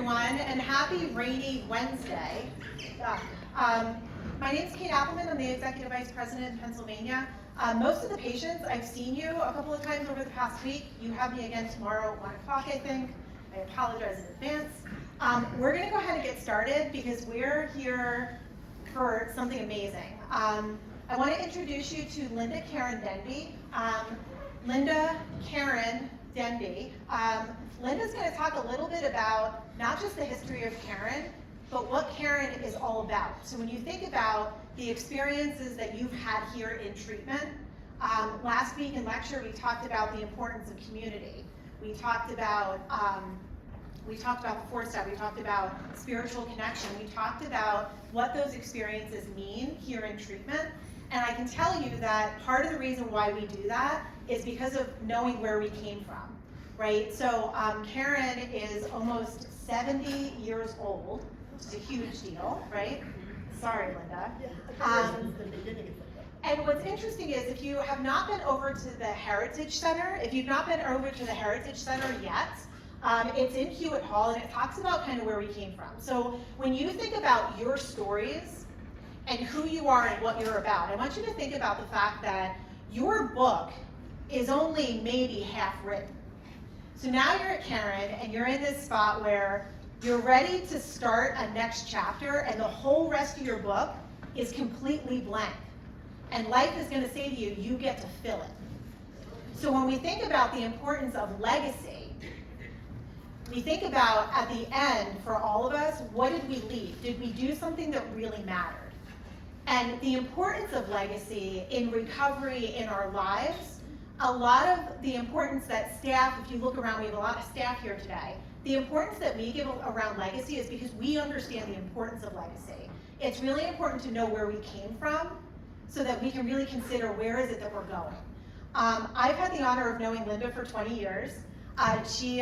everyone, and happy rainy Wednesday. My name is Kate Appleman. I'm the Executive Vice President in Pennsylvania. Most of the patients, I've seen you a couple of times over the past week. You have me again tomorrow at 1 o'clock, I think. I apologize in advance. We're going to go ahead and get started because we're here for something amazing. I want to introduce you to Linda Caron Denby. Linda Caron Denby. Linda's going to talk a little bit about not just the history of Caron, but what Caron is all about. So when you think about the experiences that you've had here in treatment, last week in lecture we talked about the importance of community. We talked about the 4-step, we talked about spiritual connection, we talked about what those experiences mean here in treatment. And I can tell you that part of the reason why we do that is because of knowing where we came from, right? So Caron is almost 70 years old, which is a huge deal, right? Sorry, Linda. And what's interesting is if you have not been over to the Heritage Center, if you've not been over to the Heritage Center yet, it's in Hewitt Hall and it talks about kind of where we came from. So when you think about your stories and who you are and what you're about, I want you to think about the fact that your book is only maybe half written. So now you're at Caron and you're in this spot where you're ready to start a next chapter and the whole rest of your book is completely blank. And life is going to say to you, you get to fill it. So when we think about the importance of legacy, we think about at the end for all of us, what did we leave? Did we do something that really mattered? And the importance of legacy in recovery in our lives, a lot of the importance that staff, if you look around, we have a lot of staff here today, the importance that we give around legacy is because we understand the importance of legacy. It's really important to know where we came from so that we can really consider where is it that we're going. I've had the honor of knowing Linda for 20 years. She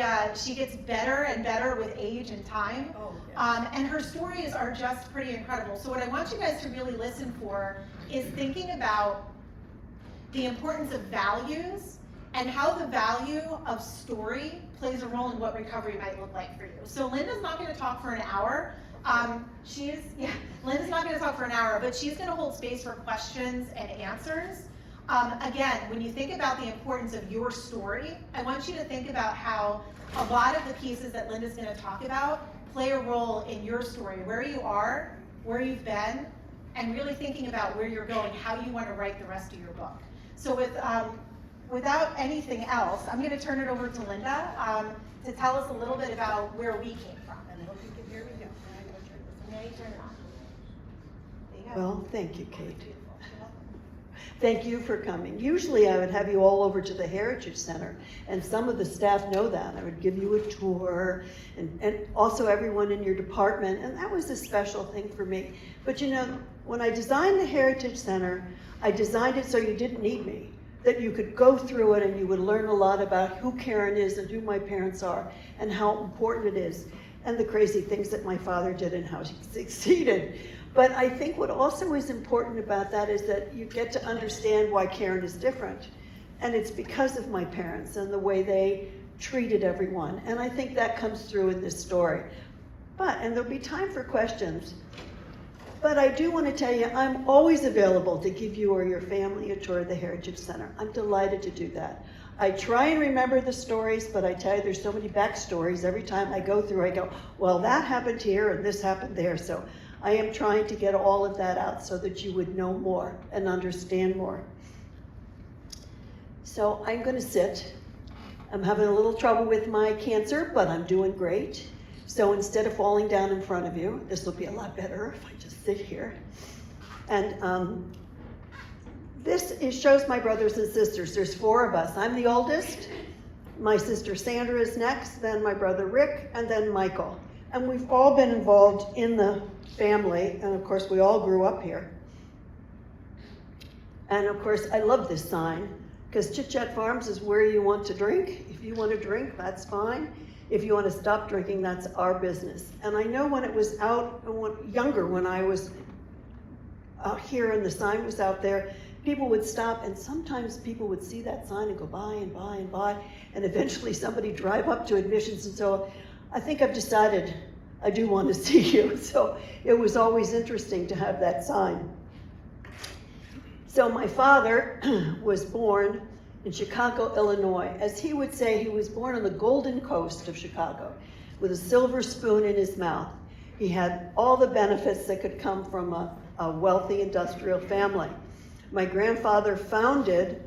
gets better and better with age and time. And her stories are just pretty incredible. So what I want you guys to really listen for is thinking about the importance of values and how the value of story plays a role in what recovery might look like for you. So Linda's not going to talk for an hour. Linda's not going to talk for an hour, but she's going to hold space for questions and answers. Again, when you think about the importance of your story, I want you to think about how a lot of the pieces that Linda's going to talk about play a role in your story, where you are, where you've been, and really thinking about where you're going, how you want to write the rest of your book. So without anything else, I'm going to turn it over to Linda to tell us a little bit about where we came from. And I hope you can hear me now. Now you turn it on. There you go. Well, thank you, Kate. Thank you for coming. Usually I would have you all over to the Heritage Center, and some of the staff know that. I would give you a tour, and also everyone in your department, and that was a special thing for me. But you know, when I designed the Heritage Center, I designed it so you didn't need me, that you could go through it and you would learn a lot about who Caron is and who my parents are and how important it is, and the crazy things that my father did and how he succeeded. But I think what also is important about that is that you get to understand why Caron is different. And it's because of my parents and the way they treated everyone. And I think that comes through in this story. And there'll be time for questions. But I do want to tell you, I'm always available to give you or your family a tour of the Heritage Center. I'm delighted to do that. I try and remember the stories, but I tell you, there's so many backstories. Every time I go through, I go, well, that happened here and this happened there. So I am trying to get all of that out so that you would know more and understand more. So I'm going to sit. I'm having a little trouble with my cancer, but I'm doing great. So instead of falling down in front of you, this will be a lot better if I just sit here. And this shows my brothers and sisters. There's 4 of us. I'm the oldest. My sister Sandra is next, then my brother Rick, and then Michael. And we've all been involved in the family, and of course we all grew up here. And of course I love this sign, because Chit Chat Farms is where you want to drink. If you want to drink, that's fine. If you want to stop drinking, that's our business. And I know when it was out, younger, when I was out here and the sign was out there, people would stop, and sometimes people would see that sign and go by and by and by, and eventually somebody drive up to admissions. And so I think I've decided I do want to see you. So it was always interesting to have that sign. So my father was born in Chicago, Illinois. As he would say, he was born on the Golden Coast of Chicago with a silver spoon in his mouth. He had all the benefits that could come from a wealthy industrial family. My grandfather founded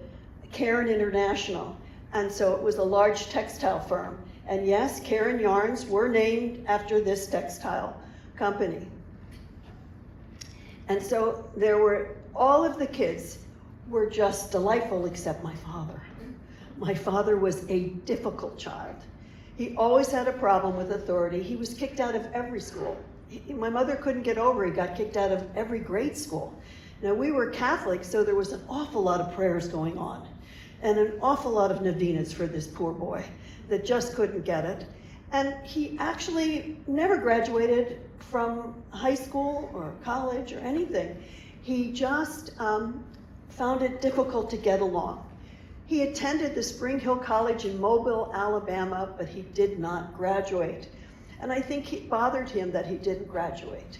Caron International, and so it was a large textile firm. And yes, Caron yarns were named after this textile company. And so all of the kids were just delightful except my father. My father was a difficult child. He always had a problem with authority. He was kicked out of every school. My mother couldn't get over he got kicked out of every grade school. Now, we were Catholic, so there was an awful lot of prayers going on and an awful lot of novenas for this poor boy that just couldn't get it. And he actually never graduated from high school or college or anything. He just found it difficult to get along. He attended the Spring Hill College in Mobile, Alabama, but he did not graduate. And I think it bothered him that he didn't graduate.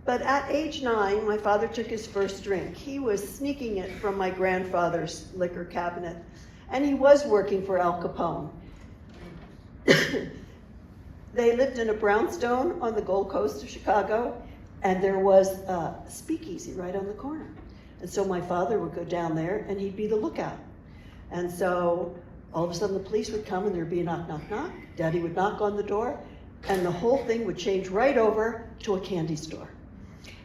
But at age 9, my father took his first drink. He was sneaking it from my grandfather's liquor cabinet, and he was working for Al Capone. They lived in a brownstone on the Gold Coast of Chicago, and there was a speakeasy right on the corner. And so my father would go down there, and he'd be the lookout. And so all of a sudden the police would come, and there'd be a knock, knock, knock. Daddy would knock on the door, and the whole thing would change right over to a candy store.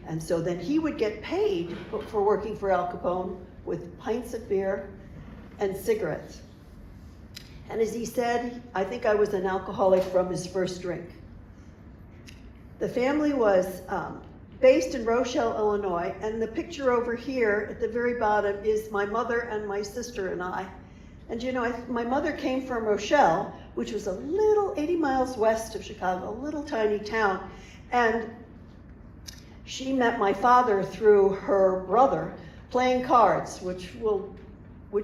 And so then he would get paid for working for Al Capone with pints of beer and cigarettes. And as he said, I think I was an alcoholic from his first drink. The family was based in Rochelle, Illinois, and the picture over here at the very bottom is my mother and my sister and I. And you know, my mother came from Rochelle, which was a little 80 miles west of Chicago, a little tiny town. And she met my father through her brother playing cards, which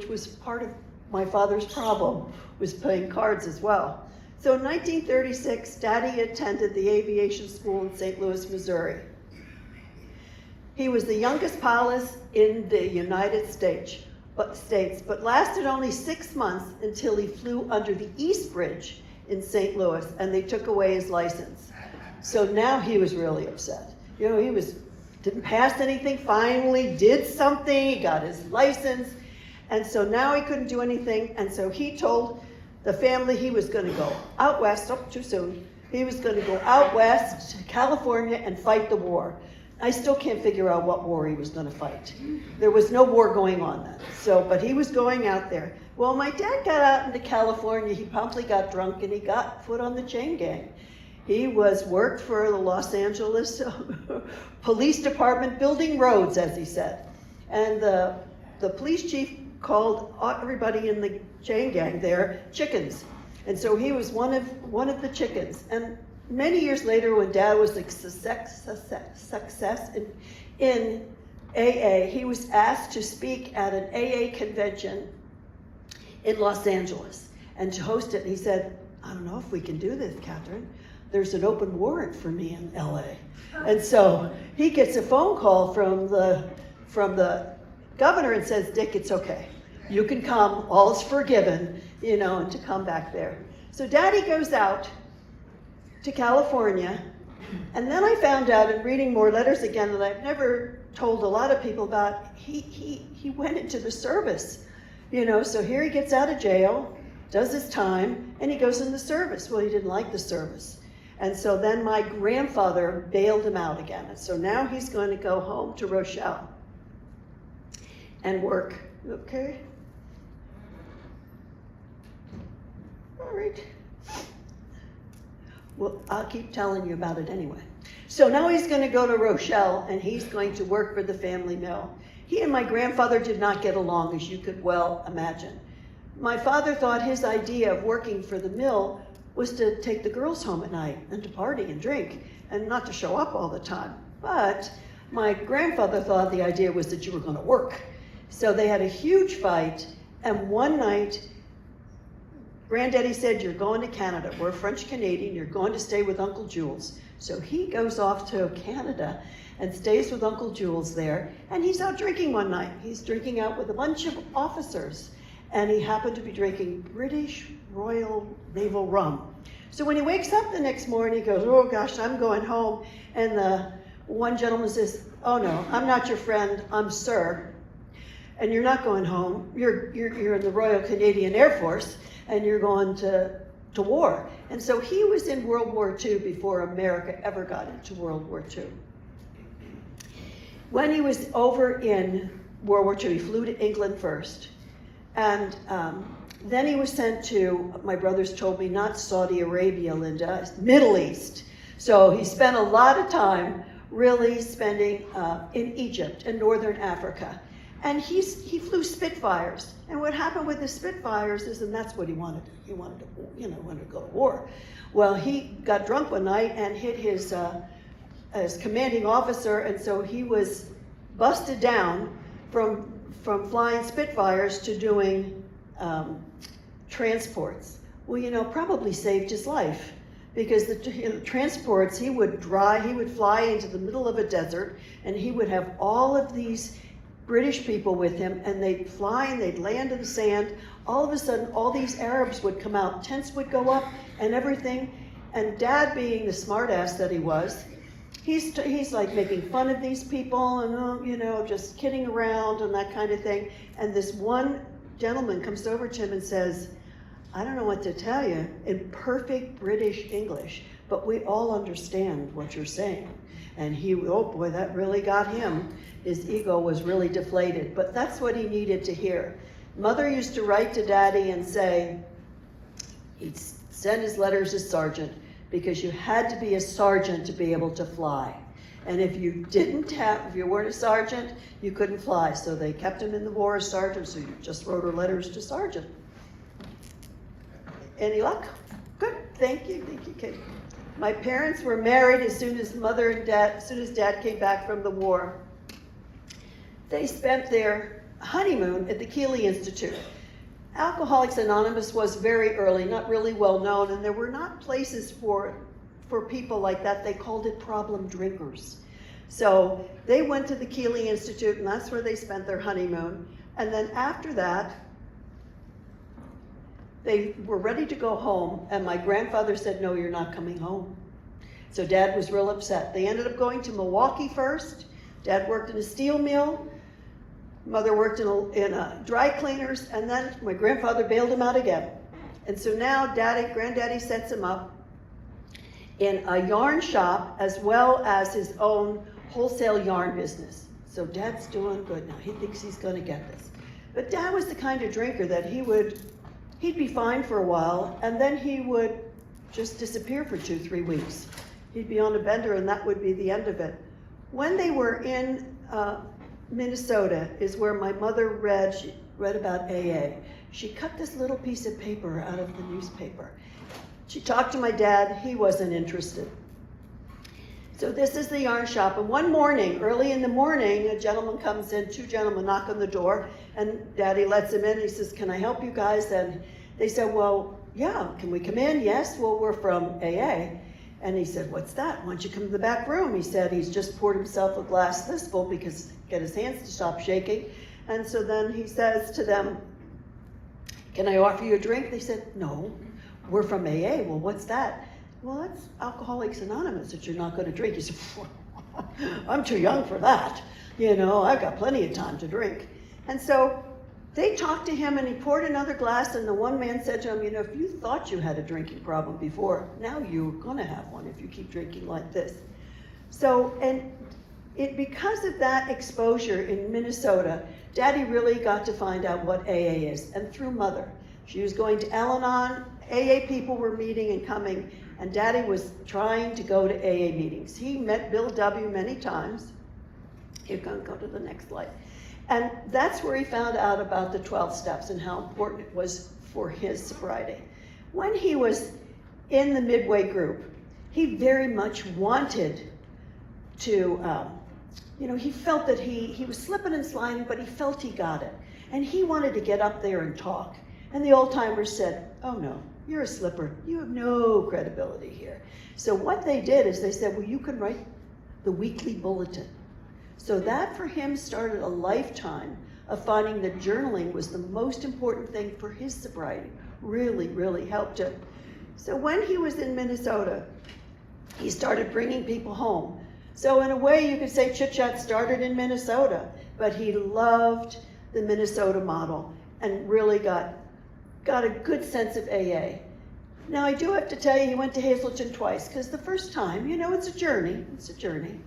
was part of my father's problem, was playing cards as well. So in 1936, Daddy attended the aviation school in St. Louis, Missouri. He was the youngest pilot in the United States, but lasted only 6 months until he flew under the East Bridge in St. Louis, and they took away his license. So now he was really upset. You know, didn't pass anything, finally did something, he got his license, and so now he couldn't do anything, and so he told the family he was going to go out west, too soon, he was going to go out west to California and fight the war. I still can't figure out what war he was going to fight. There was no war going on then, but he was going out there. Well, my dad got out into California, he promptly got drunk and he got put on the chain gang. He worked for the Los Angeles Police Department building roads, as he said. And the police chief called everybody in the chain gang there chickens. And so he was one of the chickens. And many years later, when Dad was a success in AA, he was asked to speak at an AA convention in Los Angeles and to host it. And he said, I don't know if we can do this, Catherine. There's an open warrant for me in LA. And so he gets a phone call from the governor and says, Dick, it's okay. You can come, all's forgiven, and to come back there. So Daddy goes out to California, and then I found out in reading more letters again that I've never told a lot of people about, he went into the service, so here he gets out of jail, does his time, and he goes in the service. Well, he didn't like the service. And so then my grandfather bailed him out again. And so now he's going to go home to Rochelle and work. Okay? All right. Well, I'll keep telling you about it anyway. So now he's going to go to Rochelle and he's going to work for the family mill. He and my grandfather did not get along, as you could well imagine. My father thought his idea of working for the mill was to take the girls home at night and to party and drink and not to show up all the time. But my grandfather thought the idea was that you were going to work. So they had a huge fight, and one night Granddaddy said, you're going to Canada. We're French Canadian. You're going to stay with Uncle Jules. So he goes off to Canada and stays with Uncle Jules there. And he's out drinking one night. He's drinking out with a bunch of officers. And he happened to be drinking British Royal Naval rum. So when he wakes up the next morning, he goes, oh gosh, I'm going home. And the one gentleman says, oh no, I'm not your friend, I'm sir. And you're not going home. You're in the Royal Canadian Air Force, and you're going to war. And so he was in World War II before America ever got into World War II. When he was over in World War II, he flew to England first. And then he was sent to, my brothers told me, not Saudi Arabia, Linda, Middle East. So he spent a lot of time really spending in Egypt and Northern Africa. And he flew Spitfires. And what happened with the Spitfires is, and that's what he wanted to do. He wanted to go to war. Well, he got drunk one night and hit his commanding officer, and so he was busted down from flying Spitfires to doing transports. Well, probably saved his life, because the transports, he would fly into the middle of a desert, and he would have all of these British people with him, and they'd fly and they'd land in the sand. All of a sudden, all these Arabs would come out, tents would go up and everything. And Dad, being the smartass that he was, he's like making fun of these people and, just kidding around and that kind of thing. And this one gentleman comes over to him and says, I don't know what to tell you, in perfect British English, but we all understand what you're saying. And oh boy, that really got him. His ego was really deflated, but that's what he needed to hear. Mother used to write to Daddy and say, he'd send his letters as sergeant, because you had to be a sergeant to be able to fly. And if you weren't a sergeant, you couldn't fly. So they kept him in the war as sergeant, so you just wrote her letters to sergeant. Any luck? Good, thank you, Kate. My parents were married as soon as Dad came back from the war. They spent their honeymoon at the Keeley Institute. Alcoholics Anonymous was very early, not really well known, and there were not places for people like that. They called it problem drinkers. So they went to the Keeley Institute, and that's where they spent their honeymoon. And then after that, they were ready to go home, and my grandfather said, no, you're not coming home. So Dad was real upset. They ended up going to Milwaukee first. Dad worked in a steel mill. Mother worked in a dry cleaners, and then my grandfather bailed him out again. And so now Granddaddy sets him up in a yarn shop as well as his own wholesale yarn business. So Dad's doing good now. He thinks he's going to get this. But Dad was the kind of drinker that he'd be fine for a while, and then he would just disappear for 2-3 weeks. He'd be on a bender, and that would be the end of it. When they were in Minnesota is where my mother she read about AA. She cut this little piece of paper out of the newspaper. She talked to my dad. He wasn't interested. So this is the yarn shop. And one morning, early in the morning, a gentleman comes in, 2 gentlemen knock on the door, and Daddy lets him in. He says, can I help you guys? And they said, well, yeah, can we come in? Yes, well, we're from AA. And he said, what's that? Why don't you come to the back room? He said he's just poured himself a glass this full because get his hands to stop shaking. And so then he says to them, can I offer you a drink? They said, no, we're from AA. Well, what's that? Well, that's Alcoholics Anonymous that you're not going to drink. He said, I'm too young for that. I've got plenty of time to drink. And so they talked to him, and he poured another glass, and the one man said to him, if you thought you had a drinking problem before, now you're going to have one if you keep drinking like this. So, because of that exposure in Minnesota, Daddy really got to find out what AA is, and through Mother. She was going to Al-Anon, AA people were meeting and coming, and Daddy was trying to go to AA meetings. He met Bill W. many times. You can go to the next slide. And that's where he found out about the 12 steps and how important it was for his sobriety. When he was in the Midway group, he very much wanted to, he felt that he was slipping and sliding, but he felt he got it. And he wanted to get up there and talk. And the old timers said, oh no, you're a slipper. You have no credibility here. So what they did is they said, well, you can write the weekly bulletin. So that for him started a lifetime of finding that journaling was the most important thing for his sobriety. Really, really helped him. So when he was in Minnesota, he started bringing people home. So in a way you could say Chit Chat started in Minnesota, but he loved the Minnesota model and really got a good sense of AA. Now I do have to tell you, he went to Hazleton twice, because the first time, it's a journey.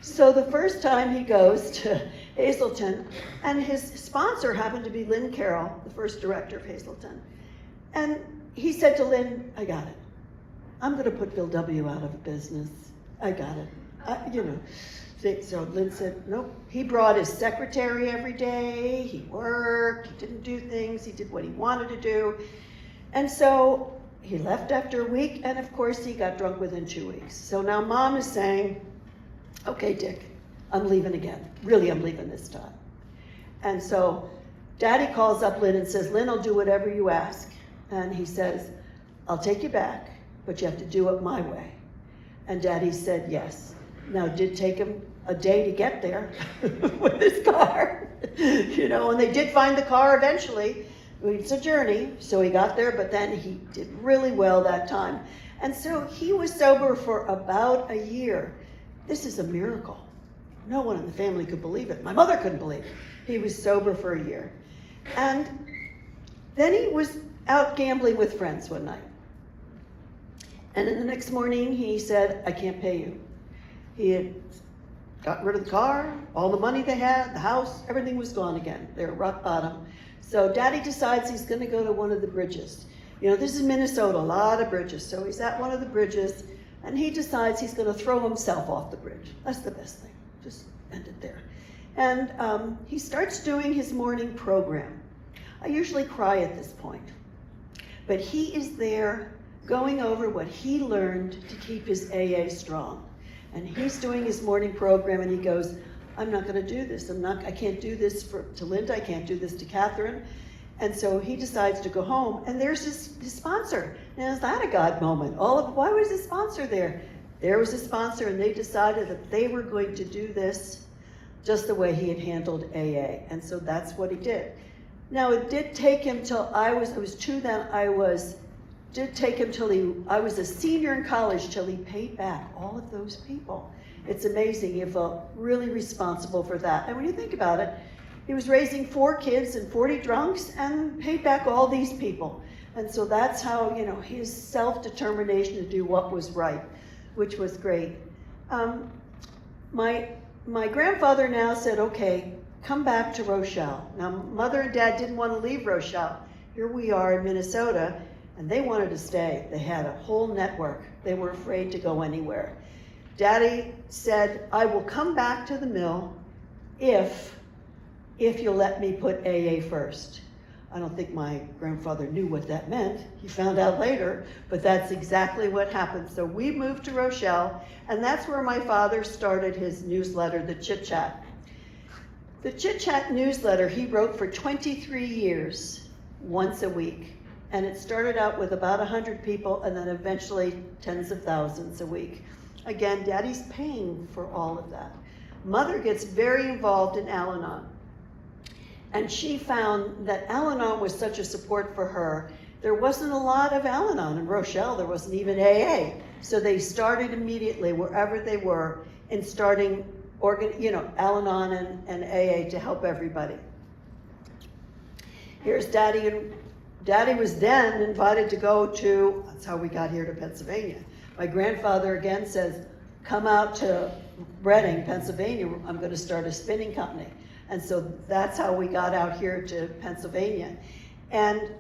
So the first time he goes to Hazleton, and his sponsor happened to be Lynn Carroll, the first director of Hazleton. And he said to Lynn, I got it. I'm going to put Bill W. out of business. I got it. So Lynn said, nope. He brought his secretary every day. He worked. He didn't do things. He did what he wanted to do. And so he left after a week, and of course he got drunk within 2 weeks. So now Mom is saying, okay, Dick, I'm leaving again. Really, I'm leaving this time. And so Daddy calls up Lynn and says, Lynn, I'll do whatever you ask. And he says, I'll take you back, but you have to do it my way. And Daddy said yes. Now, it did take him a day to get there with his car, and they did find the car eventually. It's a journey, so he got there, but then he did really well that time. And so he was sober for about a year. This is a miracle. No one in the family could believe it. My mother couldn't believe it. He was sober for a year. And then he was out gambling with friends one night. And then the next morning he said, I can't pay you. He had gotten rid of the car, all the money they had, the house, everything was gone again. They were rock bottom. So Daddy decides he's going to go to one of the bridges. This is Minnesota, a lot of bridges. So he's at one of the bridges, and he decides he's going to throw himself off the bridge. That's the best thing. Just end it there. And he starts doing his morning program. I usually cry at this point. But he is there going over what he learned to keep his AA strong. And he's doing his morning program, and he goes, I'm not going to do this. I can't do this to Linda. I can't do this to Catherine. And so he decides to go home, and there's his sponsor. Now, is that a God moment? Why was his sponsor there? There was his sponsor, and they decided that they were going to do this just the way he had handled AA. And so that's what he did. Now, it did take him till I was two then, I was a senior in college till he paid back all of those people. It's amazing. He felt really responsible for that. And when you think about it, he was raising 4 kids and 40 drunks and paid back all these people. And so that's how, his self-determination to do what was right, which was great. My grandfather now said, okay, come back to Rochelle. Now, Mother and Dad didn't want to leave Rochelle. Here we are in Minnesota, and they wanted to stay. They had a whole network. They were afraid to go anywhere. Daddy said, I will come back to the mill if you'll let me put AA first. I don't think my grandfather knew what that meant. He found out later, but that's exactly what happened. So we moved to Rochelle, and that's where my father started his newsletter, the Chit Chat. The Chit Chat newsletter he wrote for 23 years, once a week. And it started out with about 100 people, and then eventually tens of thousands a week. Again, Daddy's paying for all of that. Mother gets very involved in Al-Anon. And she found that Al-Anon was such a support for her. There wasn't a lot of Al-Anon in Rochelle. There wasn't even AA. So they started immediately, wherever they were, in starting Al-Anon and AA to help everybody. Here's Daddy, and Daddy was then invited to go to, that's how we got here to Pennsylvania. My grandfather again says, come out to Reading, Pennsylvania. I'm going to start a spinning company. And so that's how we got out here to Pennsylvania. And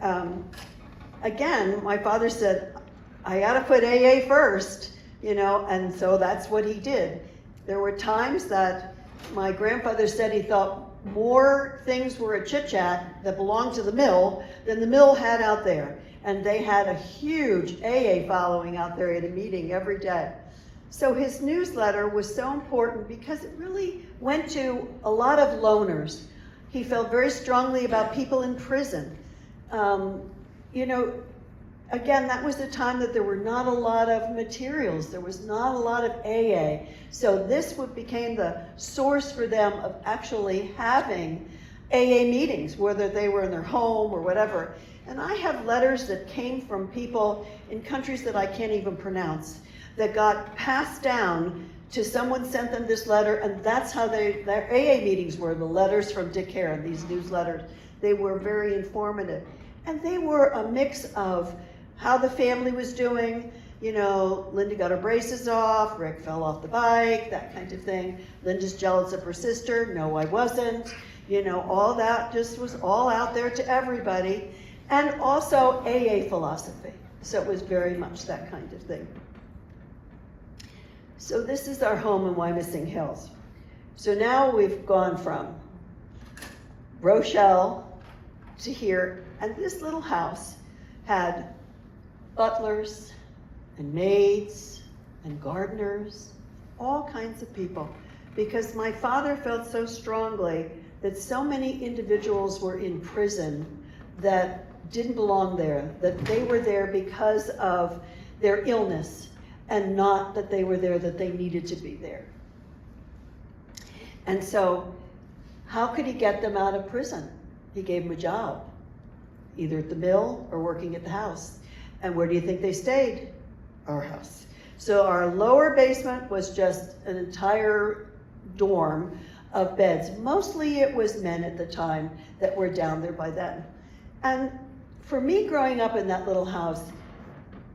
again, my father said, I got to put AA first, and so that's what he did. There were times that my grandfather said he thought more things were a Chit Chat that belonged to the mill than the mill had out there. And they had a huge AA following out there at a meeting every day. So his newsletter was so important because it really went to a lot of loners. He felt very strongly about people in prison. you know, again, that was the time that there were not a lot of materials. There was not a lot of AA. So this became the source for them of actually having AA meetings, whether they were in their home or whatever. And I have letters that came from people in countries that I can't even pronounce that got passed down to someone sent them this letter, and that's how their AA meetings were, the letters from Dick Caron, these newsletters. They were very informative. And they were a mix of how the family was doing. You know, Linda got her braces off, Rick fell off the bike, that kind of thing. Linda's jealous of her sister. No, I wasn't. You know, all that just was all out there to everybody. And also AA philosophy. So it was very much that kind of thing. So this is our home in Wyomissing Hills. So now we've gone from Rochelle to here, and this little house had butlers and maids and gardeners, all kinds of people, because my father felt so strongly that so many individuals were in prison that didn't belong there, that they were there because of their illness and not that they were there that they needed to be there. And so how could he get them out of prison? He gave them a job, either at the mill or working at the house. And where do you think they stayed? Our house. So our lower basement was just an entire dorm of beds. Mostly it was men at the time that were down there by then. And for me growing up in that little house,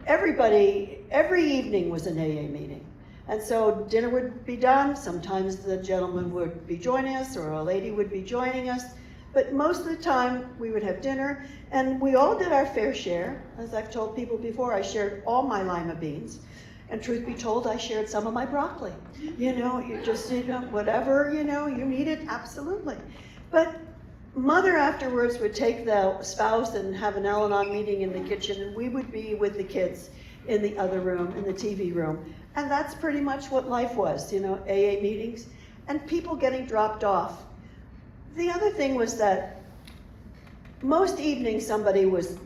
everybody, every evening was an AA meeting. And so dinner would be done. Sometimes the gentleman would be joining us or a lady would be joining us. But most of the time we would have dinner, and we all did our fair share. As I've told people before, I shared all my lima beans. And truth be told, I shared some of my broccoli. You know, you just, you know, whatever, you know, you needed, absolutely. But Mother afterwards would take the spouse and have an Al-Anon meeting in the kitchen, and we would be with the kids in the other room, in the TV room. And that's pretty much what life was, you know, AA meetings and people getting dropped off. The other thing was that most evenings somebody was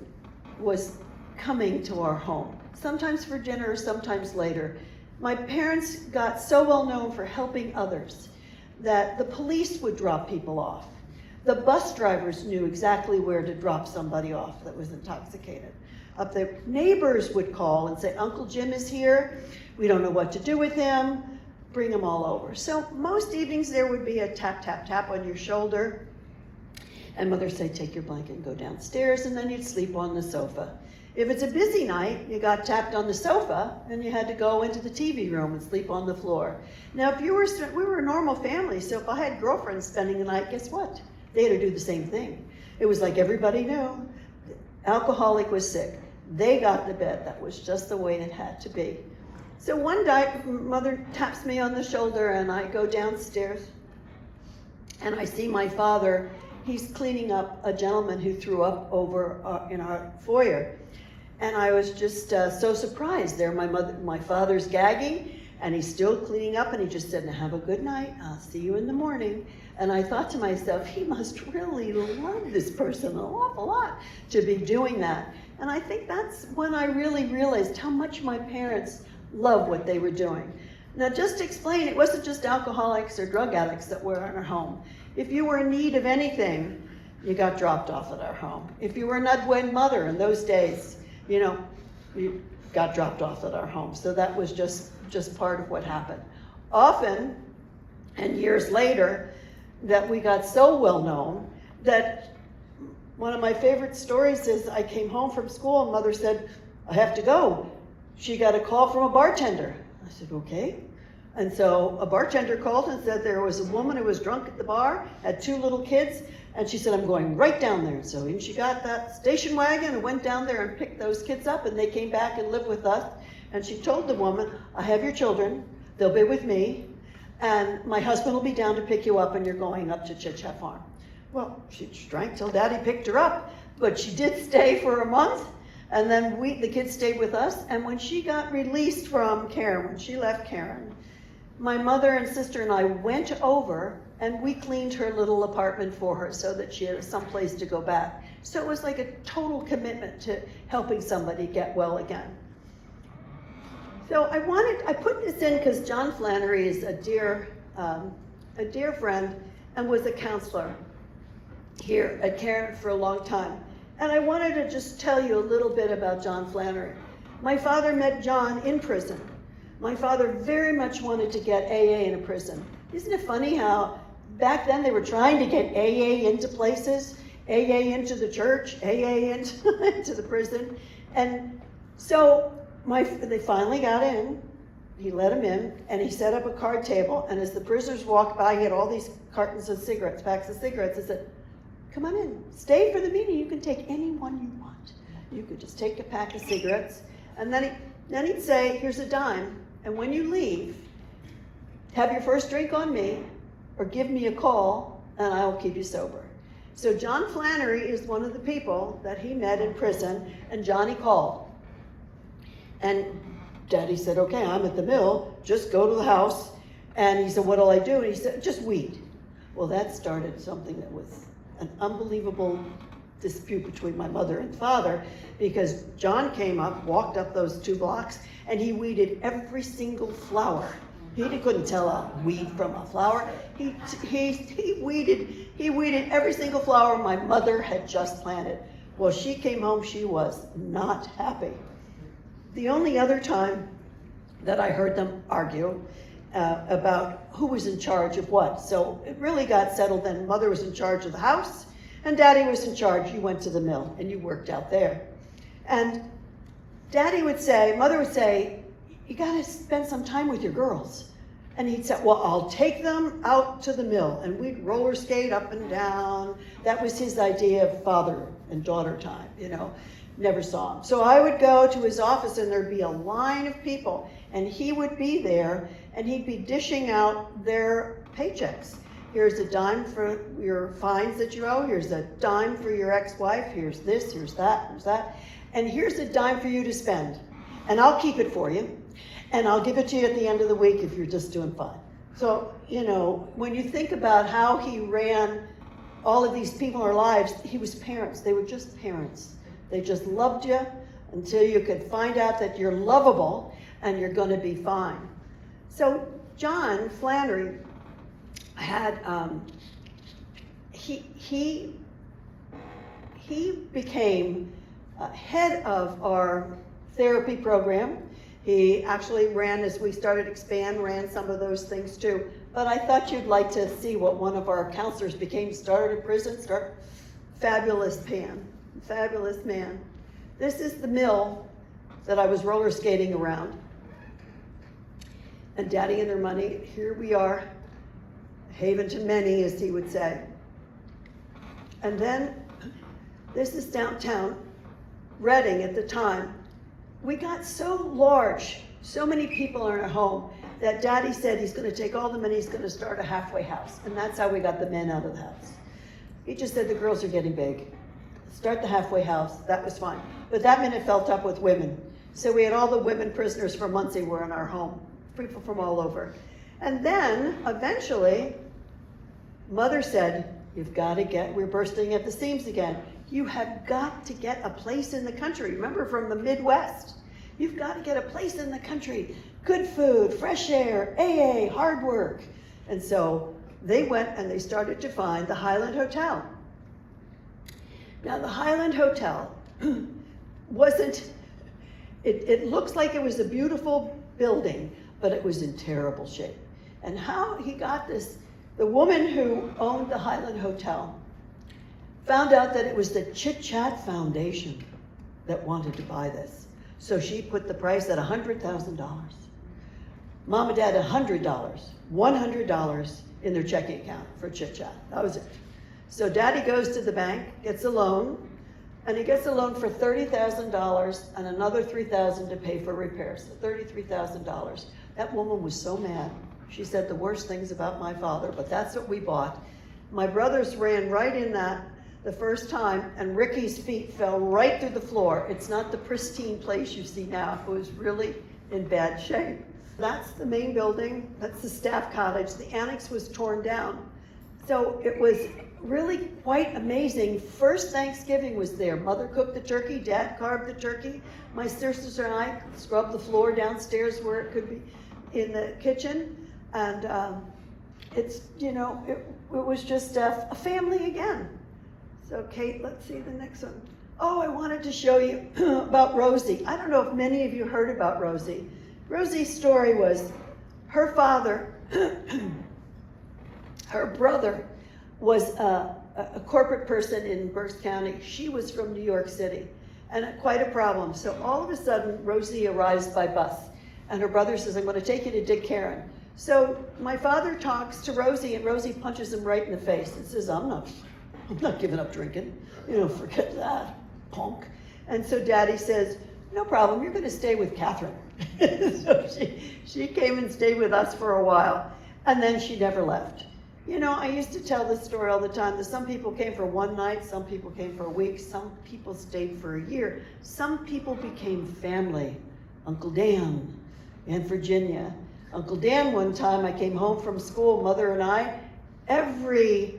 coming to our home, sometimes for dinner, sometimes later. My parents got so well known for helping others that the police would drop people off. The bus drivers knew exactly where to drop somebody off that was intoxicated. Up there, neighbors would call and say, Uncle Jim is here, we don't know what to do with him, bring him all over. So most evenings there would be a tap, tap, tap on your shoulder, and Mother said, take your blanket and go downstairs, and then you'd sleep on the sofa. If it's a busy night, you got tapped on the sofa, and you had to go into the TV room and sleep on the floor. Now, we were a normal family, so if I had girlfriends spending the night, guess what? They had to do the same thing. It was like everybody knew. The alcoholic was sick. They got the bed. That was just the way it had to be. So one night, Mother taps me on the shoulder, and I go downstairs, and I see my father. He's cleaning up a gentleman who threw up over in our foyer. And I was just so surprised. There, my father's gagging, and he's still cleaning up, and he just said, now have a good night. I'll see you in the morning. And I thought to myself, he must really love this person an awful lot to be doing that. And I think that's when I really realized how much my parents loved what they were doing. Now, just to explain, it wasn't just alcoholics or drug addicts that were in our home. If you were in need of anything, you got dropped off at our home. If you were an unwed mother in those days, you know, you got dropped off at our home. So that was just part of what happened. Often, and years later, that we got so well known that one of my favorite stories is I came home from school and Mother said, I have to go. She got a call from a bartender. I said, okay. And so a bartender called and said there was a woman who was drunk at the bar, had 2 little kids, and she said, I'm going right down there. So she got that station wagon and went down there and picked those kids up, and they came back and lived with us. And she told the woman, I have your children, they'll be with me, and my husband will be down to pick you up, and you're going up to Chit-Chat Farm. Well, she drank till Daddy picked her up, but she did stay for a month, and then the kids stayed with us. And when she got released from Caron, when she left Caron, my mother and sister and I went over and we cleaned her little apartment for her so that she had some place to go back. So it was like a total commitment to helping somebody get well again. So I put this in because John Flannery is a dear friend and was a counselor here at Caron for a long time. And I wanted to just tell you a little bit about John Flannery. My father met John in prison. My father very much wanted to get AA in a prison. Isn't it funny how back then they were trying to get AA into places, AA into the church, AA into the prison. And so they finally got in. He let him in, and he set up a card table. And as the prisoners walked by, he had all these cartons of cigarettes, packs of cigarettes. He said, "Come on in, stay for the meeting. You can take any one you want. You could just take a pack of cigarettes." And then he'd say, "Here's a dime. And when you leave, have your first drink on me, or give me a call, and I will keep you sober." So John Flannery is one of the people that he met in prison, and Johnny called. And Daddy said, "Okay, I'm at the mill, just go to the house." And he said, "What'll I do?" And he said, "Just weed." Well, that started something that was an unbelievable dispute between my mother and father, because John came up, walked up those 2 blocks, and he weeded every single flower. He couldn't tell a weed from a flower. He weeded every single flower my mother had just planted. Well, she came home, she was not happy. The only other time that I heard them argue about who was in charge of what. So it really got settled then. Mother was in charge of the house, and Daddy was in charge. You went to the mill, and you worked out there. And Mother would say, "You gotta spend some time with your girls." And he'd say, "Well, I'll take them out to the mill," and we'd roller skate up and down. That was his idea of father and daughter time, Never saw him. So I would go to his office, and there'd be a line of people, and he would be there, and he'd be dishing out their paychecks. Here's a dime for your fines that you owe. Here's a dime for your ex-wife. Here's this, here's that, here's that. And here's a dime for you to spend. And I'll keep it for you. And I'll give it to you at the end of the week if you're just doing fine. So, when you think about how he ran all of these people in our lives, he was parents. They were just parents. They just loved you until you could find out that you're lovable and you're going to be fine. So John Flannery had, he became head of our therapy program. He actually as we started expand, ran some of those things too. But I thought you'd like to see what one of our counselors became, started in prison, fabulous man. This is the mill that I was roller skating around. And Daddy and their money, here we are, haven to many, as he would say. And then, this is downtown Reading at the time. We got so large, so many people in our home, that Daddy said he's going to take all the money, he's going to start a halfway house. And that's how we got the men out of the house. He just said the girls are getting big. Start the halfway house, that was fine. But that meant it filled up with women. So we had all the women prisoners from Muncie were in our home, people from all over. And then, eventually, Mother said, we're bursting at the seams again. You have got to get a place in the country. Remember, from the Midwest. You've got to get a place in the country. Good food, fresh air, AA, hard work. And so they went and they started to find the Highland Hotel. Now, the Highland Hotel it looks like it was a beautiful building, but it was in terrible shape. And how he got this, the woman who owned the Highland Hotel found out that it was the Chit Chat Foundation that wanted to buy this. So she put the price at $100,000. Mom and Dad $100 in their checking account for Chit Chat. That was it. So Daddy goes to the bank, gets a loan, and he gets a loan for $30,000 and another $3,000 to pay for repairs, so $33,000. That woman was so mad. She said the worst things about my father, but that's what we bought. My brothers ran right in that the first time, and Ricky's feet fell right through the floor. It's not the pristine place you see now. It was really in bad shape. That's the main building. That's the staff cottage. The annex was torn down. So it was really quite amazing. First Thanksgiving was there. Mother cooked the turkey, Dad carved the turkey. My sisters and I scrubbed the floor downstairs where it could be in the kitchen. And it's, it was just a family again. So Kate, let's see the next one. Oh, I wanted to show you about Rosie. I don't know if many of you heard about Rosie. Rosie's story was her father, her brother was a corporate person in Berks County. She was from New York City, and quite a problem. So all of a sudden, Rosie arrives by bus, and her brother says, I'm going to take you to Dick Caron. So my father talks to Rosie, and Rosie punches him right in the face and says, I'm not giving up drinking. Forget that, punk. And so Daddy says, no problem, you're going to stay with Catherine. So she came and stayed with us for a while, and then she never left. I used to tell this story all the time, that some people came for one night, some people came for a week, some people stayed for a year. Some people became family. Uncle Dan, Aunt Virginia. Uncle Dan, one time I came home from school, Mother and I, every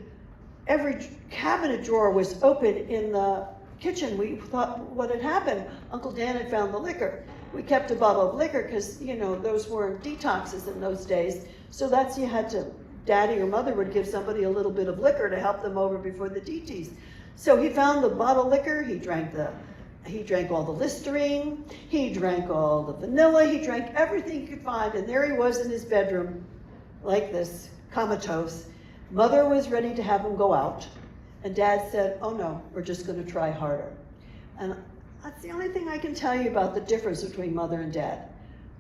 cabinet drawer was open in the kitchen. We thought what had happened. Uncle Dan had found the liquor. We kept a bottle of liquor because, those weren't detoxes in those days. So you had to, Daddy or Mother would give somebody a little bit of liquor to help them over before the DTs. So he found the bottle of liquor, he drank all the Listerine, he drank all the vanilla, he drank everything he could find, and there he was in his bedroom, like this, comatose. Mother was ready to have him go out, and Dad said, oh no, we're just gonna try harder. And that's the only thing I can tell you about the difference between Mother and Dad.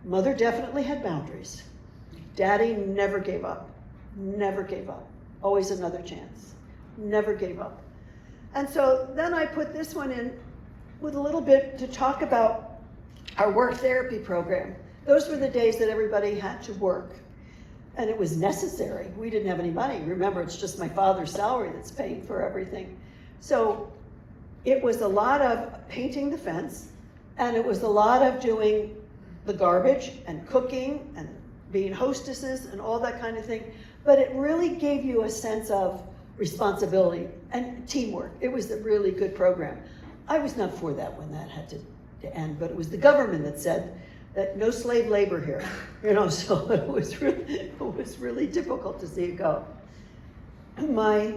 Mother definitely had boundaries. Daddy never gave up. Never gave up. Always another chance. Never gave up. And so then I put this one in with a little bit to talk about our work therapy program. Those were the days that everybody had to work. And it was necessary. We didn't have any money. Remember, it's just my father's salary that's paying for everything. So it was a lot of painting the fence, and it was a lot of doing the garbage and cooking and being hostesses and all that kind of thing. But it really gave you a sense of responsibility and teamwork. It was a really good program. I was not for that when that had to end, but it was the government that said that no slave labor here, so it was really difficult to see it go. My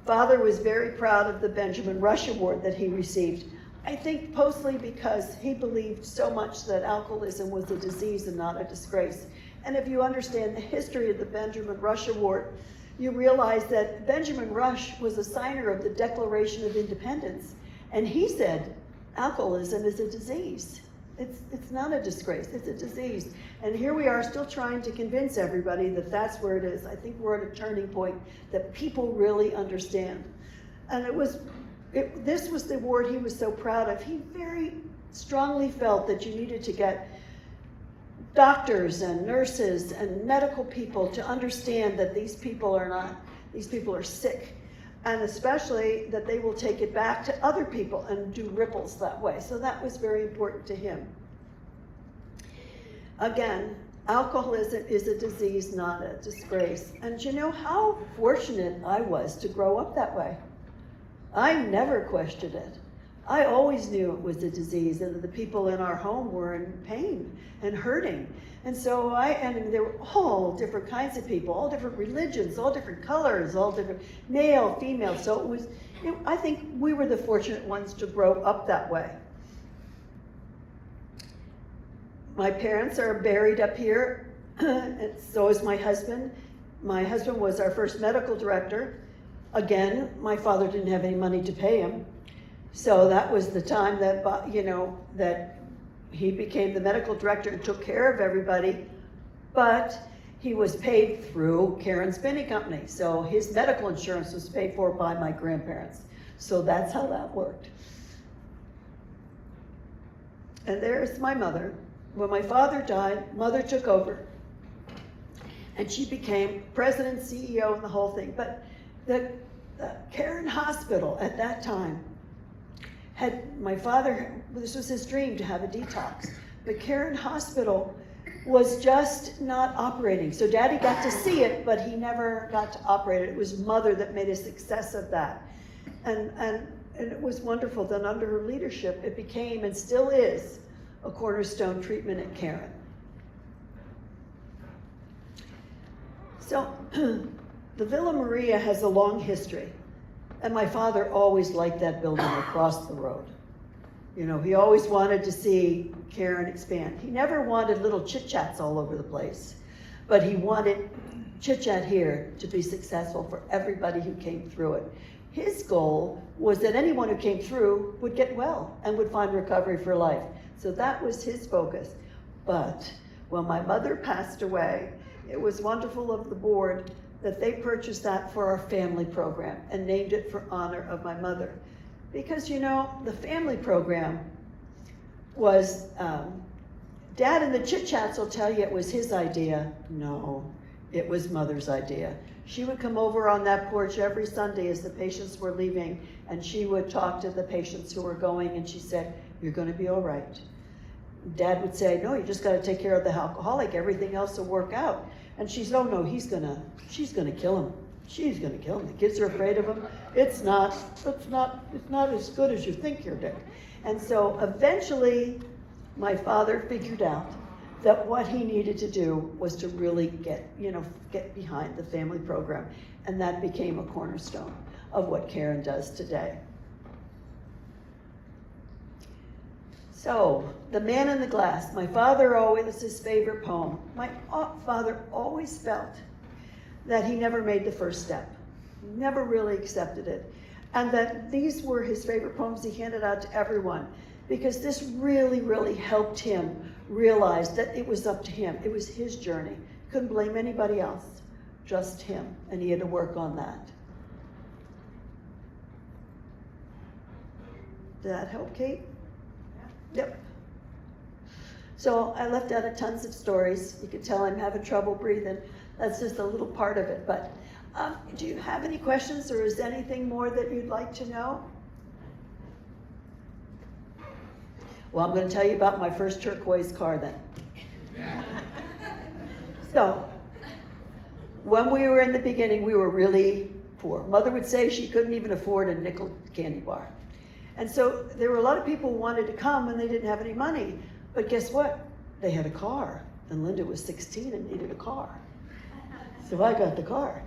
father was very proud of the Benjamin Rush Award that he received. I think mostly because he believed so much that alcoholism was a disease and not a disgrace. And if you understand the history of the Benjamin Rush Award, you realize that Benjamin Rush was a signer of the Declaration of Independence. And he said, alcoholism is a disease. It's not a disgrace, it's a disease. And here we are still trying to convince everybody that that's where it is. I think we're at a turning point that people really understand. And this was the award he was so proud of. He very strongly felt that you needed to get doctors and nurses and medical people to understand that these people are sick, and especially that they will take it back to other people and do ripples that way. So that was very important to him. Again, alcoholism is a disease, not a disgrace. And you know how fortunate I was to grow up that way. I never questioned it. I always knew it was a disease and that the people in our home were in pain and hurting. And so there were all different kinds of people, all different religions, all different colors, all different male, female. So I think we were the fortunate ones to grow up that way. My parents are buried up here, and so is my husband. My husband was our first medical director. Again, my father didn't have any money to pay him. So that was the time that, that he became the medical director and took care of everybody, but he was paid through Caron Spinning Company. So his medical insurance was paid for by my grandparents. So that's how that worked. And there's my mother. When my father died, Mother took over, and she became president, CEO, and the whole thing. But the Caron Hospital at that time had, my father, this was his dream to have a detox. But Caron Hospital was just not operating. So Daddy got to see it, but he never got to operate it. It was Mother that made a success of that. And it was wonderful that under her leadership, it became and still is a cornerstone treatment at Caron. So the Villa Maria has a long history, and my father always liked that building across the road. You know, he always wanted to see Caron expand. He never wanted little chit-chats all over the place, but he wanted chit-chat here to be successful for everybody who came through it. His goal was that anyone who came through would get well and would find recovery for life. So that was his focus. But when my mother passed away, it was wonderful of the board that they purchased that for our family program and named it for honor of my mother. Because, you know, the family program was, Dad in the chit-chats will tell you it was his idea. No, it was Mother's idea. She would come over on that porch every Sunday as the patients were leaving, and she would talk to the patients who were going, and she said, "You're gonna be all right." Dad would say, "No, you just gotta take care of the alcoholic, everything else will work out." And she said, "Oh no, she's gonna kill him. She's gonna kill him. The kids are afraid of him. It's not as good as you think here, Dick." And so eventually, my father figured out that what he needed to do was to really get behind the family program. And that became a cornerstone of what Caron does today. So, The Man in the Glass. My father always, was his favorite poem. My father always felt that he never made the first step. He never really accepted it. And that these were his favorite poems he handed out to everyone, because this really, really helped him realize that it was up to him. It was his journey. Couldn't blame anybody else, just him. And he had to work on that. Did that help, Kate? Yep. So I left out tons of stories. You can tell I'm having trouble breathing. That's just a little part of it. But do you have any questions, or is there anything more that you'd like to know? Well, I'm going to tell you about my first turquoise car then. So, when we were in the beginning, we were really poor. Mother would say she couldn't even afford a nickel candy bar. And so there were a lot of people who wanted to come and they didn't have any money. But guess what? They had a car. And Linda was 16 and needed a car. So I got the car.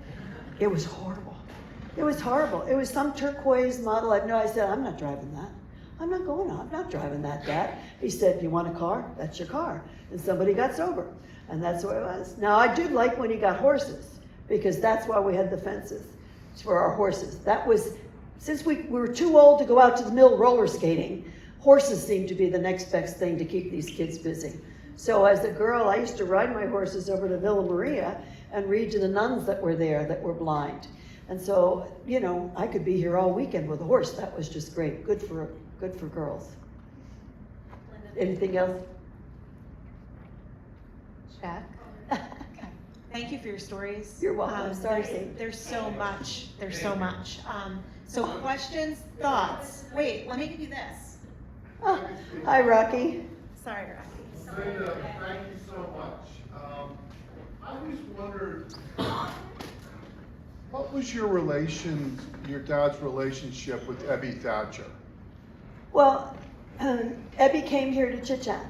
It was horrible. It was horrible. It was some turquoise model. I said, "I'm not driving that. I'm not driving that, Dad." He said, "You want a car? That's your car." And somebody got sober. And that's what it was. Now, I did like when he got horses, because that's why we had the fences for our horses. That was, since we were too old to go out to the mill roller skating, horses seemed to be the next best thing to keep these kids busy. So as a girl, I used to ride my horses over to Villa Maria and read to the nuns that were there that were blind. And so, you know, I could be here all weekend with a horse. That was just great. Good for girls. Anything else? Check. Okay. Thank you for your stories. You're welcome. Sorry, Sadie. There's so much. So questions, thoughts. Wait, let me give you this. Oh, hi, Rocky. Sorry, Rocky. Linda, thank you so much. I just wondered, what was your dad's relationship with Ebby Thatcher? Well, Ebby came here to chit-chat,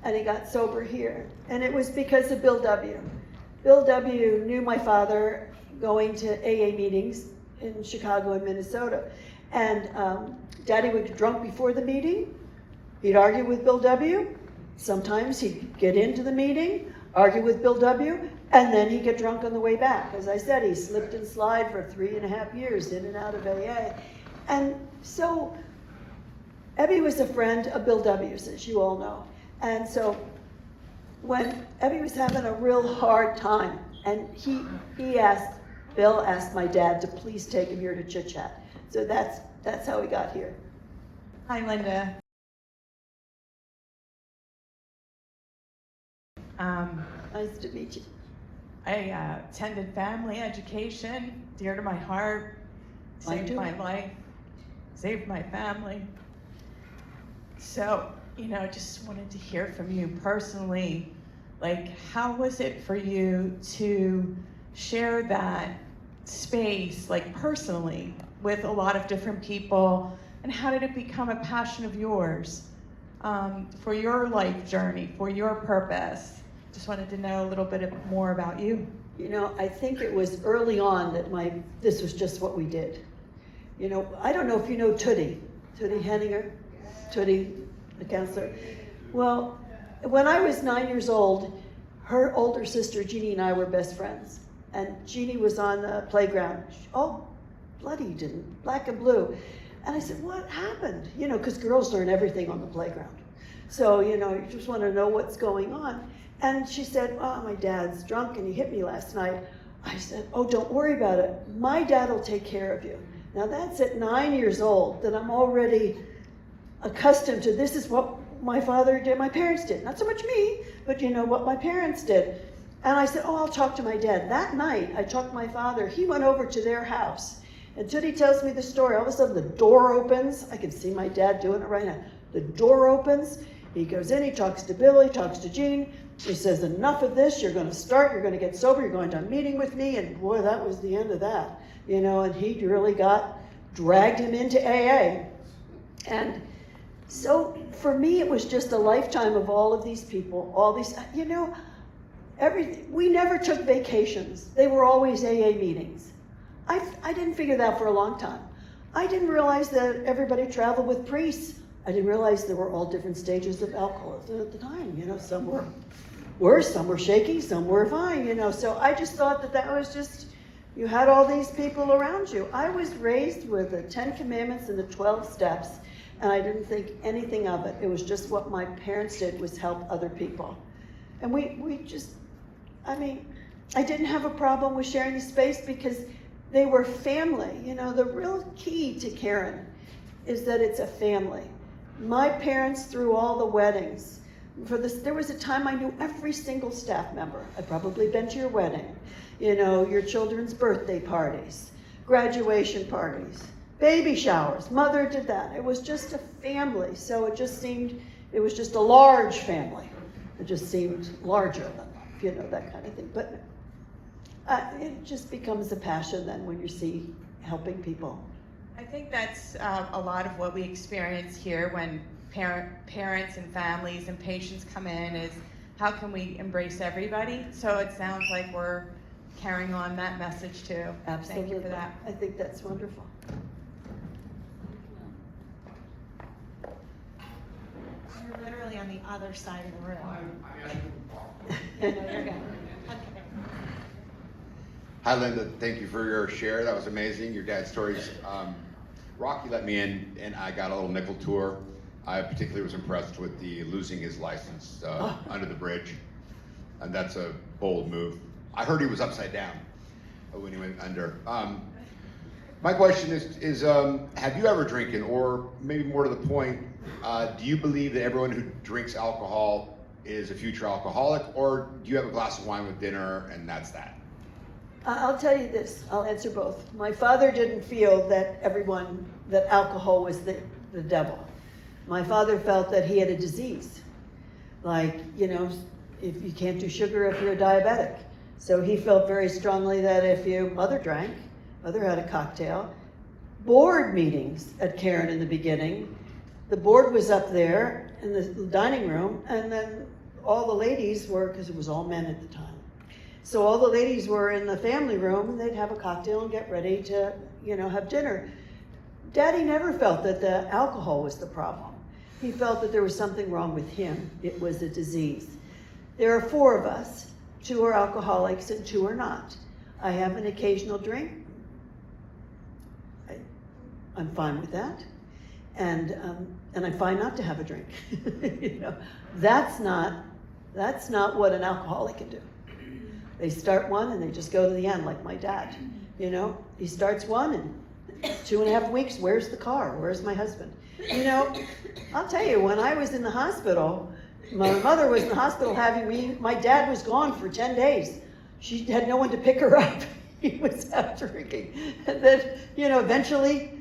and he got sober here. And it was because of Bill W. Bill W. knew my father going to AA meetings in Chicago and Minnesota. And Daddy would get drunk before the meeting. He'd argue with Bill W. Sometimes he'd get into the meeting, argue with Bill W., and then he'd get drunk on the way back. As I said, he slipped and slid for 3.5 years in and out of AA. And so Ebby was a friend of Bill W.'s, as you all know. And so when Ebby was having a real hard time, and Bill asked my dad to please take him here to chit-chat. So that's how he got here. Hi, Linda. Nice to meet you. I attended family education, dear to my heart, Mine saved too. my life, saved my family. So, just wanted to hear from you personally, Like, how was it for you to share that space, like personally, with a lot of different people? And how did it become a passion of yours for your life journey, for your purpose? Just wanted to know a little bit more about you. You know, I think it was early on that this was just what we did. You know, I don't know if you know Tootie Henninger, Tootie, the counselor. Well, when I was 9 years old, her older sister Jeannie and I were best friends. And Jeannie was on the playground. Oh, bloody didn't, black and blue. And I said, what happened? You know, because girls learn everything on the playground. So, you know, you just want to know what's going on. And she said, oh, my dad's drunk and he hit me last night. I said, oh, don't worry about it. My dad will take care of you. Now that's at 9 years old that I'm already accustomed to this is what my father did, my parents did. Not so much me, but you know what my parents did. And I said, oh, I'll talk to my dad. That night, I talked to my father. He went over to their house. And Tootie tells me the story. All of a sudden, the door opens. I can see my dad doing it right now. The door opens. He goes in. He talks to Billy, talks to Jean. He says, enough of this. You're going to start. You're going to get sober. You're going to a meeting with me. And boy, that was the end of that. You know, and he really dragged him into AA. And so for me, it was just a lifetime of all of these people, all these, you know, we never took vacations. They were always AA meetings. I didn't figure that for a long time. I didn't realize that everybody traveled with priests. I didn't realize there were all different stages of alcoholism at the time. You know, some were worse, some were shaky, some were fine, you know. So I just thought that was just, you had all these people around you. I was raised with the 10 Commandments and the 12 Steps, and I didn't think anything of it. It was just what my parents did was help other people. And we just, I mean, I didn't have a problem with sharing the space because they were family. You know, the real key to Caron is that it's a family. My parents threw all the weddings. There was a time I knew every single staff member. I'd probably been to your wedding, you know, your children's birthday parties, graduation parties, baby showers. Mother did that. It was just a family. So it was just a large family. It just seemed larger than, you know, that kind of thing. But it just becomes a passion then when you see helping people. I think that's a lot of what we experience here when parents and families and patients come in is how can we embrace everybody? So it sounds like we're carrying on that message too. Absolutely. Thank you for that. I think that's wonderful. You're literally on the other side of the room. No, you're good. Okay. Hi, Linda. Thank you for your share. That was amazing. Your dad's stories. Rocky let me in, and I got a little nickel tour. I particularly was impressed with the losing his license under the bridge, and that's a bold move. I heard he was upside down when he went under. My question is have you ever drinking, or maybe more to the point, do you believe that everyone who drinks alcohol is a future alcoholic, or do you have a glass of wine with dinner and that's that? I'll tell you this, I'll answer both. My father didn't feel that alcohol was the devil. My father felt that he had a disease. Like, you know, if you can't do sugar if you're a diabetic. So he felt very strongly that if mother drank, mother had a cocktail. Board meetings at Caron in the beginning, the board was up there in the dining room, and then all the ladies were, because it was all men at the time, so all the ladies were in the family room, they'd have a cocktail and get ready to, you know, have dinner. Daddy never felt that the alcohol was the problem. He felt that there was something wrong with him. It was a disease. There are 4 of us. 2 are alcoholics and 2 are not. I have an occasional drink. I'm fine with that. And I'm fine not to have a drink. You know, that's not what an alcoholic can do. They start one and they just go to the end, like my dad. You know, he starts one and 2.5 weeks, where's the car? Where's my husband? You know, I'll tell you, when I was in the hospital, my mother was in the hospital having me, my dad was gone for 10 days. She had no one to pick her up. He was out drinking. And then, you know, eventually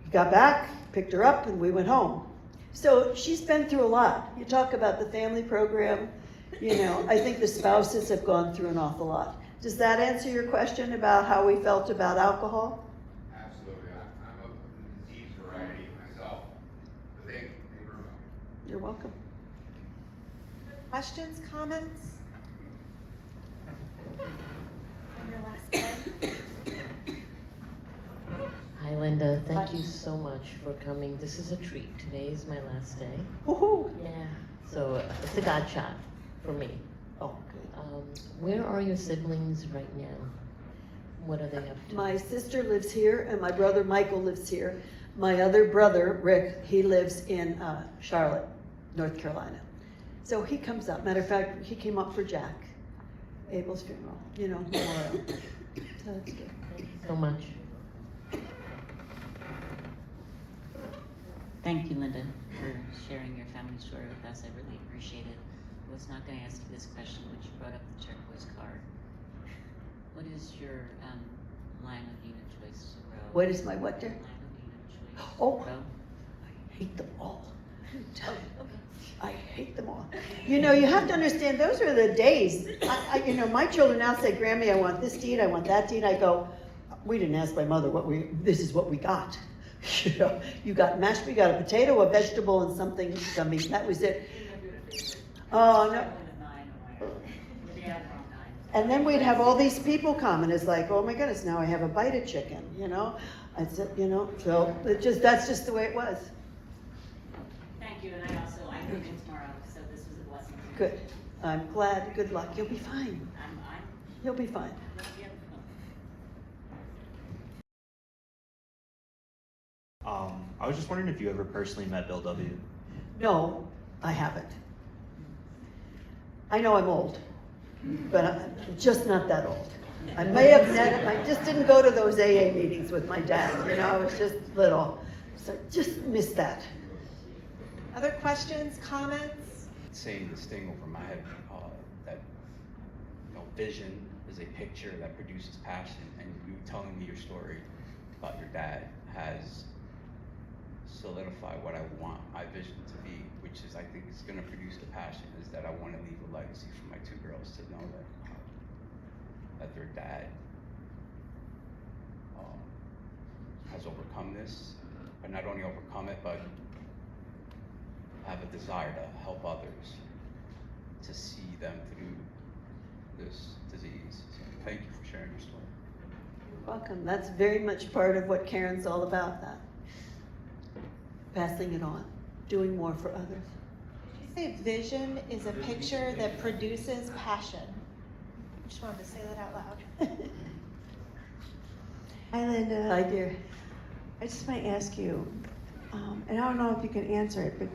he got back, picked her up, and we went home. So she's been through a lot. You talk about the family program, You know, I think the spouses have gone through an awful lot. Does that answer your question about how we felt about alcohol? Absolutely. I'm of the disease variety myself. But thank you very much. You're welcome. Questions, comments? On your last day? Hi, Linda. Thank you so much for coming. This is a treat. Today is my last day. Woohoo! Yeah. So it's a God shot for me. Oh, good. Where are your siblings right now? What are they up to? My sister lives here, and my brother Michael lives here. My other brother, Rick, he lives in Charlotte, North Carolina. So he comes up. Matter of fact, he came up for Jack, Abel's funeral, you know, memorial. So that's good. Thank you so much. Thank you, Linda, for sharing your family story with us. I really appreciate it. I was not going to ask you this question, but you brought up the turquoise card. What is your line of unit choice to grow? What is my what, dear? Line of unit choice Oh. to grow? I hate them all. I'm telling you. I hate them all. You know, you have to understand, those are the days. You know, my children now say, Grammy, I want this to eat, I want that to eat. I go, we didn't ask my mother this is what we got. You know, you got mashed, we got a potato, a vegetable, and something, some meat, and that was it. Oh, no. And then we'd have all these people come, and it's like, oh my goodness, now I have a bite of chicken, you know? I said, you know, so that's just the way it was. Thank you, and I move in tomorrow, so this was a blessing. Good. I'm glad. Good luck. You'll be fine. I'm You'll be fine. yeah. I was just wondering if you ever personally met Bill W. No, I haven't. I know I'm old, but I'm just not that old. I may have met him. I just didn't go to those AA meetings with my dad. You know, I was just little. So just missed that. Other questions, comments? Saying this thing over my head, that vision is a picture that produces passion, and you telling me your story about your dad has solidified what I want my vision to be, which is, I think, is going to produce the passion, is that I want to leave a legacy for my two girls to know that their dad has overcome this, but not only overcome it, but have a desire to help others to see them through this disease. So thank you for sharing your story. You're welcome. That's very much part of what Caron's all about, that. Passing it on, doing more for others. Did you say vision is a picture that produces passion? I just wanted to say that out loud. Hi, Linda. Hi, dear. I just might ask you, and I don't know if you can answer it, but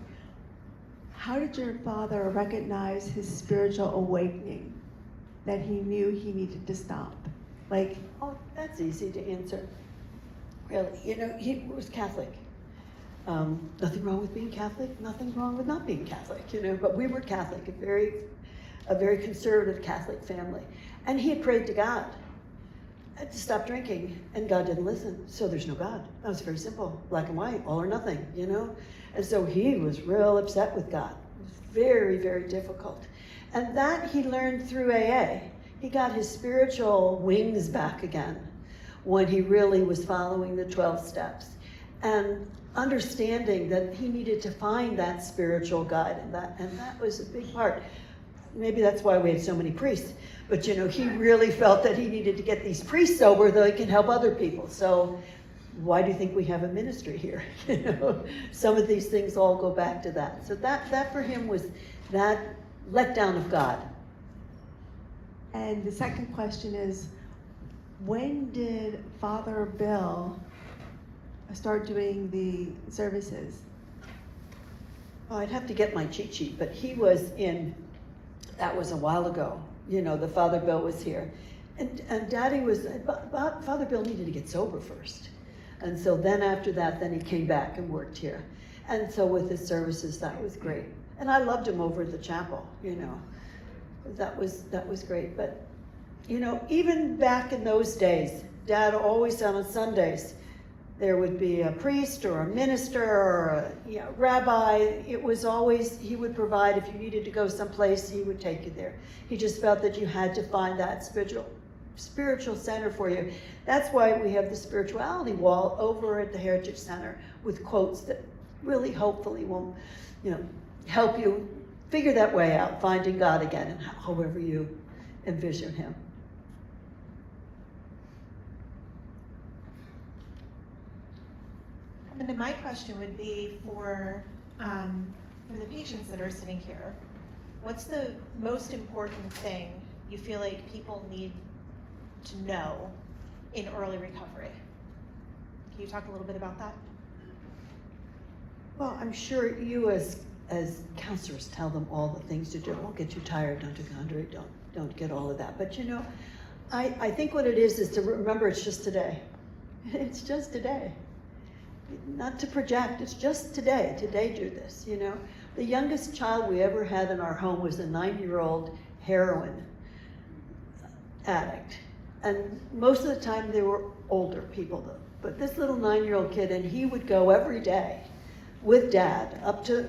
how did your father recognize his spiritual awakening, that he knew he needed to stop? Like, Oh, that's easy to answer. Really, you know, he was Catholic. Nothing wrong with being Catholic, nothing wrong with not being Catholic, you know, but we were Catholic, a very conservative Catholic family. And he had prayed to God to stop drinking, and God didn't listen, so there's no God. That was very simple, black and white, all or nothing, you know? And so he was real upset with God. It was very, very difficult. And that he learned through AA. He got his spiritual wings back again when he really was following the 12 steps. And understanding that he needed to find that spiritual guide, and that was a big part. Maybe that's why we had so many priests. But you know, he really felt that he needed to get these priests sober so they can help other people. So why do you think we have a ministry here? You know, some of these things all go back to that. So that for him was that letdown of God. and the second question is, when did Father Bill start doing the services? Oh, I'd have to get my cheat sheet, but he was that was a while ago. You know, the Father Bill was here. And Daddy Father Bill needed to get sober first. And so then after that, then he came back and worked here. And so with his services, that was great. And I loved him over at the chapel, you know. That was great. But, you know, even back in those days, Dad always on Sundays, there would be a priest or a minister or a rabbi. It was always, he would provide, if you needed to go someplace, he would take you there. He just felt that you had to find that spiritual center for you. That's why we have the spirituality wall over at the Heritage Center with quotes that really hopefully will, help you figure that way out, finding God again, and however you envision him. And then my question would be for the patients that are sitting here, what's the most important thing you feel like people need to know in early recovery? Can you talk a little bit about that? Well, I'm sure you as counselors tell them all the things to do. It won't get you tired, don't do laundry, don't get all of that. But I think what it is to remember it's just today. It's just today. Not to project, it's just today. Today do this, The youngest child we ever had in our home was a 9-year-old heroin addict. And most of the time they were older people though. But this little 9-year-old kid, and he would go every day with Dad up to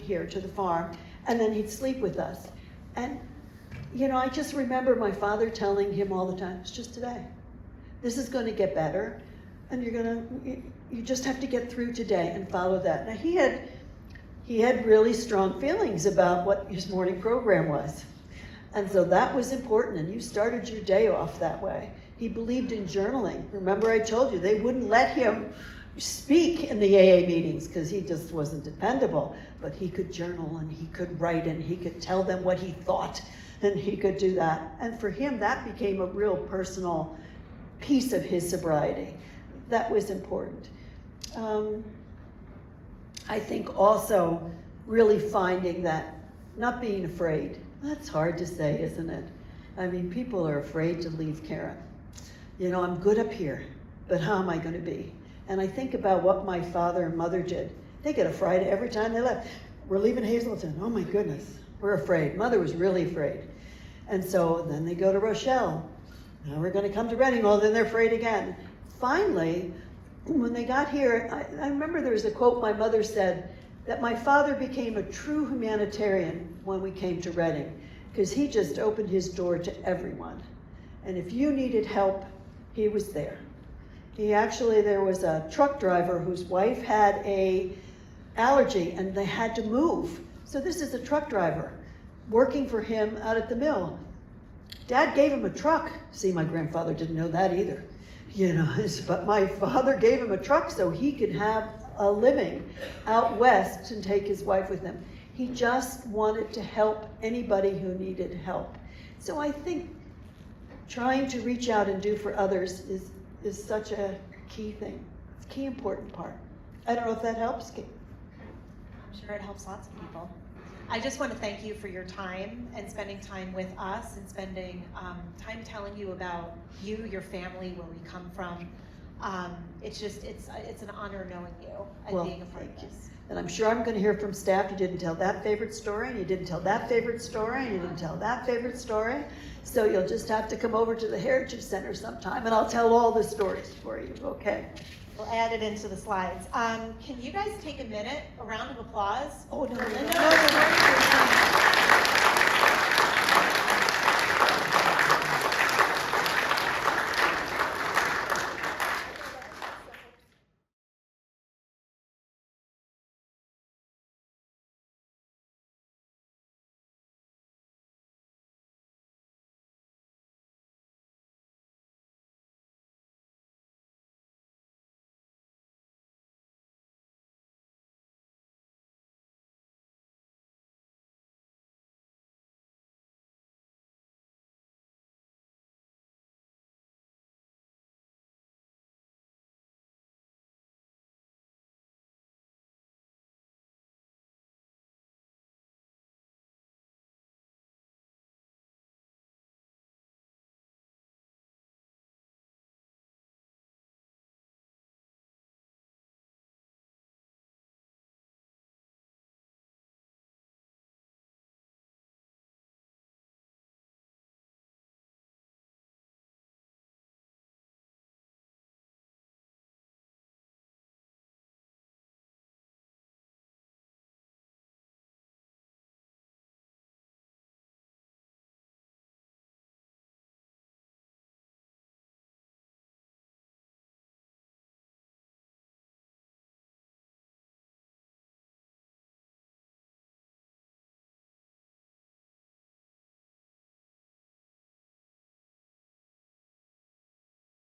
here to the farm, and then he'd sleep with us. And I just remember my father telling him all the time, it's just today. This is going to get better, and you just have to get through today and follow that. Now he had really strong feelings about what his morning program was. And so that was important, and you started your day off that way. He believed in journaling. Remember I told you, they wouldn't let him speak in the AA meetings because he just wasn't dependable, but he could journal and he could write and he could tell them what he thought and he could do that. And for him, that became a real personal piece of his sobriety. That was important. I think also really finding that, not being afraid. That's hard to say, isn't it? I mean, people are afraid to leave Caron. I'm good up here, but how am I going to be? And I think about what my father and mother did. They get afraid every time they left. We're leaving Hazleton. Oh my goodness, we're afraid. Mother was really afraid. And so then they go to Rochelle. Now we're going to come to Reading. Oh, then they're afraid again. Finally, when they got here, I remember there was a quote my mother said, that my father became a true humanitarian when we came to Reading, because he just opened his door to everyone. And if you needed help, he was there. There was a truck driver whose wife had a allergy and they had to move. So this is a truck driver working for him out at the mill. Dad gave him a truck. See, my grandfather didn't know that either. But my father gave him a truck so he could have a living out west and take his wife with him. He just wanted to help anybody who needed help. So I think trying to reach out and do for others is such a key thing. It's a key important part. I don't know if that helps, Kate. I'm sure it helps lots of people. I just want to thank you for your time and spending time with us and spending time telling you about you, your family, where we come from. It's an honor knowing you and being a part of this. And I'm sure I'm going to hear from staff, you didn't tell that favorite story, and you didn't tell that favorite story, and you didn't tell that favorite story. So you'll just have to come over to the Heritage Center sometime, and I'll tell all the stories for you, okay? We'll add it into the slides. Can you guys take a minute, a round of applause? Oh, no, for no, Linda? no, no, no, no.